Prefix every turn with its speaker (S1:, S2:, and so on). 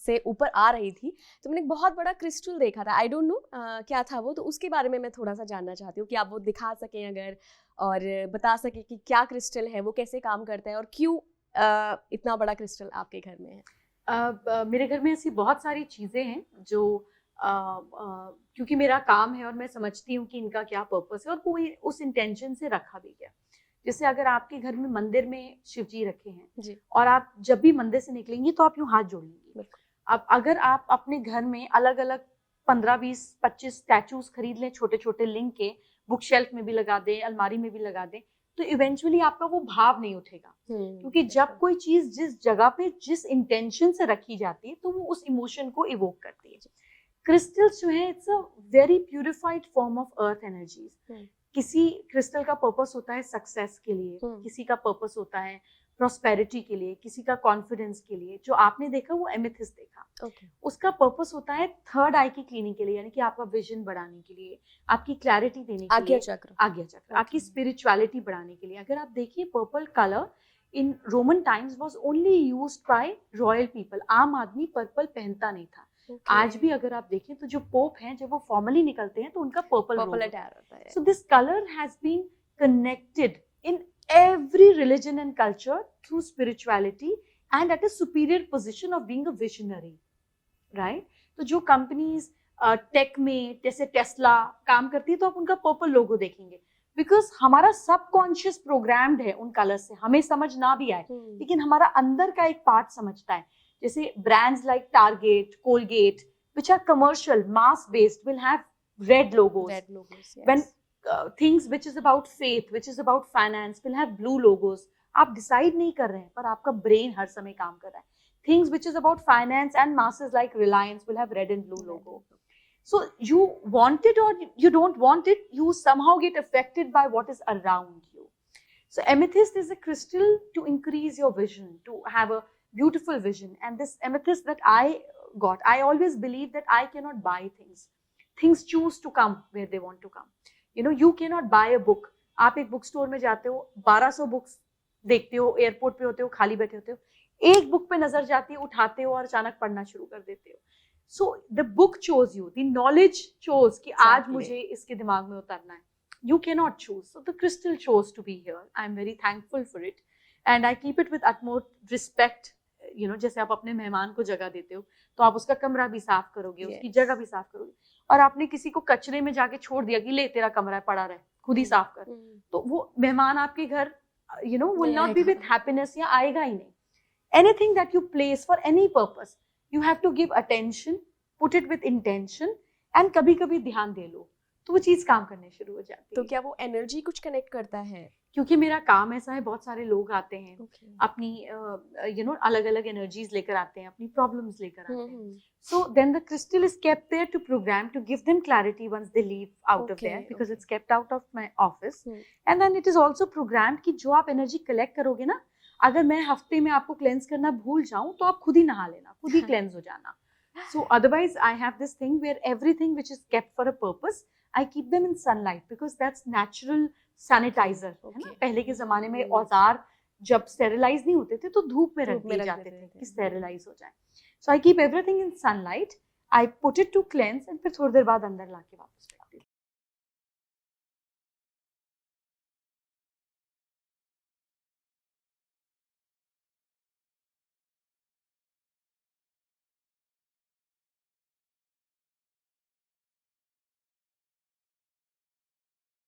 S1: से ऊपर आ रही थी तो मैंने एक बहुत बड़ा क्रिस्टल देखा था। आई डोंट नो क्या था वो, तो उसके बारे में मैं थोड़ा सा जानना चाहती हूँ कि आप वो दिखा सकें अगर, और बता सकें कि क्या क्रिस्टल है, वो कैसे काम करता है और क्यों इतना बड़ा क्रिस्टल आपके घर में है।
S2: मेरे घर में ऐसी बहुत सारी चीज़ें हैं जो क्योंकि मेरा काम है और मैं समझती हूँ कि इनका क्या पर्पस है और वो उस इंटेंशन से रखा भी गया। जैसे अगर आपके घर में मंदिर में शिव जी रखे हैं
S1: जी।
S2: और आप जब भी मंदिर से निकलेंगी तो आप यूँ हाथ जोड़ लेंगी।
S1: बिल्कुल।
S2: अब अगर आप अपने घर में अलग अलग 15, 20, 25 स्टैचूज खरीद लें छोटे छोटे लिंग के, बुक शेल्फ में भी लगा दें, अलमारी में भी लगा दें, तो इवेंचुअली आपका वो भाव नहीं उठेगा। क्योंकि जब कोई चीज जिस जगह पे जिस इंटेंशन से रखी जाती है तो वो उस इमोशन को इवोक करती है। क्रिस्टल्स जो है it's a very purified form of earth energies. किसी क्रिस्टल का पर्पस होता है सक्सेस के लिए, किसी का पर्पस होता है प्रॉस्पेरिटी के लिए, किसी का कॉन्फिडेंस के लिए। जो आपने देखा वो एमेथिस्ट देखा, उसका पर्पस होता है थर्ड आई की क्लीनिंग के लिए, यानी कि आपका विजन बढ़ाने के लिए, आपकी क्लैरिटी देने के लिए, आज्ञा चक्र, आपकी स्पिरिचुअलिटी बढ़ाने के लिए। अगर आप देखिए purple colour in Roman times was only used by royal people. आम आदमी पर्पल पहनता नहीं था। आज भी अगर आप देखें तो जो पोप हैं जब वो फॉर्मली निकलते हैं तो उनका पर्पल अटायर होता है। So this colour has been connected in every religion and culture through spirituality and at a superior position of being a visionary, right? तो जो कंपनीज टेक में जैसे टेस्ला काम करती है तो आप उनका पर्पल लोगो देखेंगे, बिकॉज हमारा सबकॉन्शियस प्रोग्राम्ड है उन कलर से, हमें समझ ना भी आए लेकिन हमारा अंदर का एक पार्ट समझता है। जैसे brands like target, Colgate which are commercial, mass based, will have red logos.
S1: Yes.
S2: When things which is about faith, which is about finance, will have blue logos. आप डिसाइड नहीं कर रहे हैं पर आपका ब्रेन हर समय काम कर रहा है। Things which is about finance and masses like Reliance will have red and blue logo. So you want it or you don't want it, you somehow get affected by what is around you. So amethyst is a crystal to increase your vision, to have a beautiful vision. And this amethyst that I got, I always believe that I cannot buy things. Things choose to come where they want to come. You know, you cannot buy a book. आप एक book store में जाते हो, 1200 books देखते हो, airport पे होते हो, खाली बैठे होते हो, एक बुक पे नजर जाती है, उठाते हो और अचानक पढ़ना शुरू कर देते हो। So the book chose you, the knowledge chose कि आज मुझे इसके दिमाग में उतरना है। You cannot choose. So the crystal chose to be here. I'm very thankful for it, and I keep it with utmost respect. You know, जैसे आप अपने मेहमान को जगह देते हो तो आप उसका कमरा भी साफ करोगे, उसकी जगह भी साफ करोगे। और आपने किसी को कचरे में जाके छोड़ दिया कि ले तेरा कमरा है पड़ा रहे, खुद ही साफ कर, तो वो मेहमान आपके घर you know will not be with happiness, या आएगा ही नहीं। Anything that you place for any purpose, you have to give attention, put it with intention, and कभी कभी ध्यान दे लो तो वो चीज काम करने शुरू हो जाती है।
S1: तो क्या वो एनर्जी कुछ कनेक्ट करता है?
S2: क्योंकि मेरा काम ऐसा है, बहुत सारे लोग आते हैं, अपनी यू नो अलग अलग एनर्जीज लेकर आते हैं, अपनी प्रॉब्लम्स लेकर आते हैं। So then the crystal is kept there to program to give them clarity once they leave out of there, because it's kept out of my office. And then it is also programmed कि जो आप energy collect करोगे ना, अगर मैं हफ्ते में आपको क्लेंस करना भूल जाऊं तो आप खुद ही नहा लेना, खुद ही क्लेंस हो जाना। So otherwise I have this thing where everything which is kept for a purpose, I keep them in sunlight because that's natural sanitizer. है ना? पहले के जमाने में औजार जब स्टेरिलाइज नहीं होते थे तो धूप में रख दिए जाते थे कि स्टेरिलाइज हो जाए। So I keep everything in sunlight. I put it to cleanse and फिर थोड़ी देर बाद अंदर लाके वापस